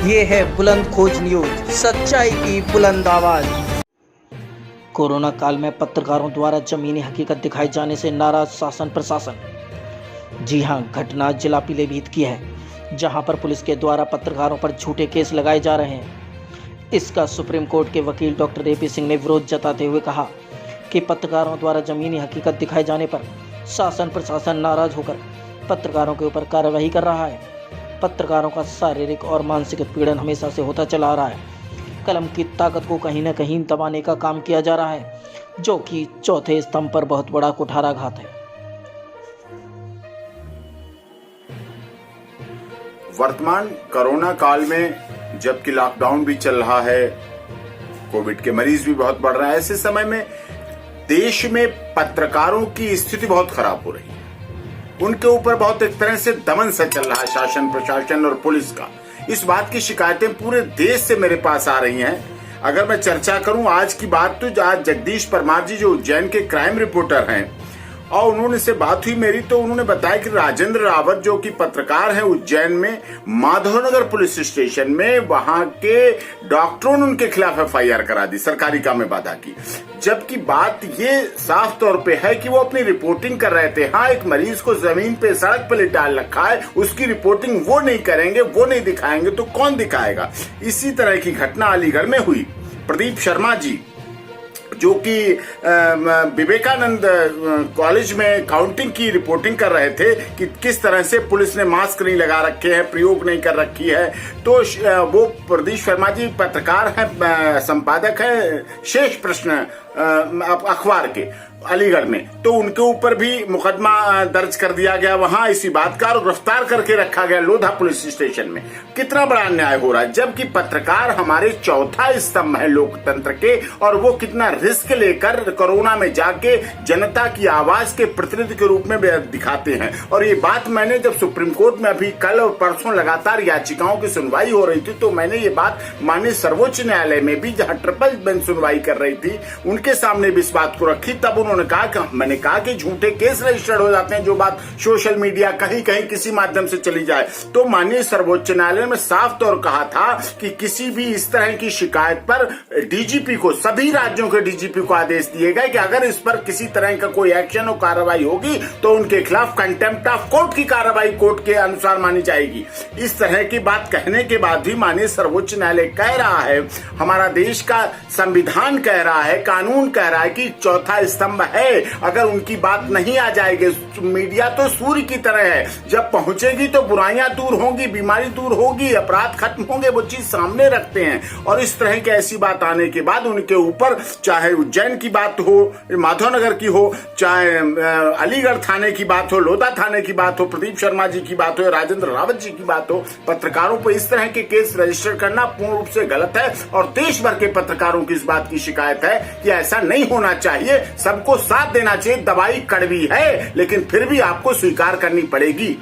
ये है बुलंद खोज न्यूज, सच्चाई की बुलंद आवाज। कोरोना काल में पत्रकारों द्वारा जमीनी हकीकत दिखाए जाने से नाराज शासन प्रशासन। जी हां, घटना जिला पीलीभीत की है, जहां पर पुलिस के द्वारा पत्रकारों पर झूठे केस लगाए जा रहे हैं। इसका सुप्रीम कोर्ट के वकील डॉक्टर AP सिंह ने विरोध जताते हुए कहा कि पत्रकारों द्वारा जमीनी हकीकत दिखाए जाने पर शासन प्रशासन नाराज होकर पत्रकारों के ऊपर कार्रवाई कर रहा है। पत्रकारों का शारीरिक और मानसिक उत्पीड़न हमेशा से होता चला आ रहा है। कलम की ताकत को कहीं न कहीं दबाने का काम किया जा रहा है, जो कि चौथे स्तंभ पर बहुत बड़ा कुठाराघात है। वर्तमान कोरोना काल में जबकि लॉकडाउन भी चल रहा है, कोविड के मरीज भी बहुत बढ़ रहे हैं, ऐसे समय में देश में पत्रकारों की स्थिति बहुत खराब हो रही है। उनके ऊपर बहुत एक तरह से दमन सा चल रहा है शासन प्रशासन और पुलिस का। इस बात की शिकायतें पूरे देश से मेरे पास आ रही हैं। अगर मैं चर्चा करूं आज की बात, तो आज जगदीश परमार जी जो उज्जैन के क्राइम रिपोर्टर हैं और उन्होंने से बात हुई मेरी, तो उन्होंने बताया कि राजेंद्र रावत जो कि पत्रकार हैं उज्जैन में माधवनगर पुलिस स्टेशन में, वहां के डॉक्टरों ने उनके खिलाफ FIR करा दी, सरकारी काम में बाधा की। जबकि बात ये साफ तौर पे है कि वो अपनी रिपोर्टिंग कर रहे थे। हाँ, एक मरीज को जमीन पे सड़क पे डाल रखा है, उसकी रिपोर्टिंग वो नहीं करेंगे, वो नहीं दिखाएंगे तो कौन दिखाएगा। इसी तरह की घटना अलीगढ़ में हुई। प्रदीप शर्मा जी जो कि विवेकानंद कॉलेज में काउंटिंग की रिपोर्टिंग कर रहे थे कि किस तरह से पुलिस ने मास्क नहीं लगा रखे हैं, प्रयोग नहीं कर रखी है, तो वो प्रदीप शर्मा जी पत्रकार हैं, संपादक हैं शेष प्रश्न अखबार के अलीगढ़ में, तो उनके ऊपर भी मुकदमा दर्ज कर दिया गया वहां इसी बात का, और गिरफ्तार करके रखा गया लोधा पुलिस स्टेशन में। कितना बड़ा अन्याय हो रहा है, जबकि पत्रकार हमारे चौथा स्तंभ है लोकतंत्र के, और वो कितना रिस्क लेकर कोरोना में जाके जनता की आवाज के प्रतिनिधि के रूप में दिखाते हैं। और ये बात मैंने जब सुप्रीम कोर्ट में अभी कल और परसों लगातार याचिकाओं की सुनवाई हो रही थी, तो मैंने ये बात माननीय सर्वोच्च न्यायालय में भी, जहां ट्रिपल बेंच सुनवाई कर रही थी, उनके सामने भी इस बात को रखी। तब उन्होंने कहा कि मैंने कहा कि झूठे केस रजिस्टर्ड हो जाते हैं, जो बात सोशल मीडिया कहीं कहीं किसी माध्यम से चली जाए। तो माननीय सर्वोच्च न्यायालय में साफ तौर कहा था कि किसी भी इस तरह की शिकायत पर DGP को, सभी राज्यों के DGP को आदेश दिए गए कि अगर इस पर किसी तरह का कोई एक्शन और कार्रवाई होगी तो उनके खिलाफ कंटेम्प्ट ऑफ कोर्ट की कार्रवाई कोर्ट के अनुसार मानी जाएगी। इस तरह की बात कहने के बाद भी माननीय सर्वोच्च न्यायालय कह रहा है, हमारा देश का संविधान कह रहा है, कानून कह रहा है कि चौथा स्तंभ है, अगर उनकी बात नहीं आ जाएगी। मीडिया तो सूर्य की तरह है, जब पहुंचेगी तो बुराइयां दूर होंगी, बीमारी दूर होगी, अपराध खत्म होंगे, वो चीज सामने रखते हैं। और इस तरह की ऐसी बात आने के बाद उनके ऊपर, चाहे उज्जैन की बात हो, माधवनगर की हो, चाहे अलीगढ़ थाने की बात हो, लोधा थाने की बात हो, प्रदीप शर्मा जी की बात हो, राजेंद्र रावत जी की बात हो, पत्रकारों पर इस तरह के केस रजिस्टर करना पूर्ण रूप से गलत है। और देश भर के पत्रकारों की इस बात की शिकायत है कि ऐसा नहीं होना चाहिए। सबको साथ देना चाहिए। दवाई कड़वी है, लेकिन फिर भी आपको स्वीकार करनी पड़ेगी।